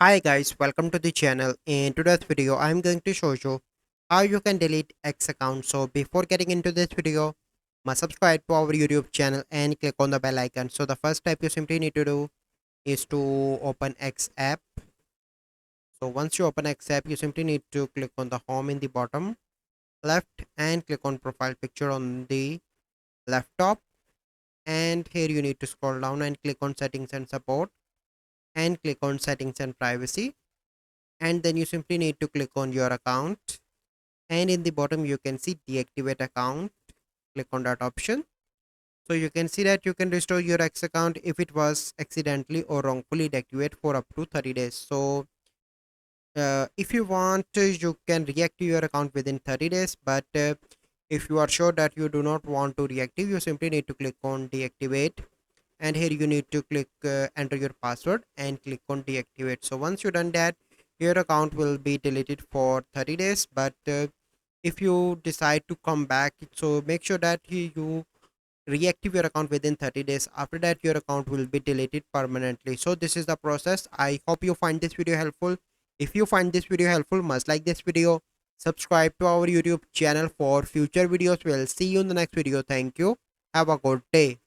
Hi guys, welcome to the channel. In today's video, I'm going to show you how you can delete X account. So before getting into this video, must subscribe to our YouTube channel and click on the bell icon. So the first step you simply need to do is to open X app. So once you open X app, you simply need to click on the home in the bottom left and click on profile picture on the left top. And here you need to scroll down and click on settings and support and click on settings and privacy. And then you simply need to click on your account, and in the bottom you can see deactivate account. Click on that option. So you can see that you can restore your X account if it was accidentally or wrongfully deactivated for up to 30 days. So if you want you can reactivate your account within 30 days, but if you are sure that you do not want to reactivate, you simply need to click on deactivate, and here you need to click enter your password and click on deactivate. So once you done that, your account will be deleted for 30 days. But if you decide to come back, so make sure that you reactive your account within 30 days. After that, your account will be deleted permanently. So this is the process. I hope you find this video helpful. If you find this video helpful, must like this video, subscribe to our YouTube channel for future videos. We'll see you in the next video. Thank you. Have a good day.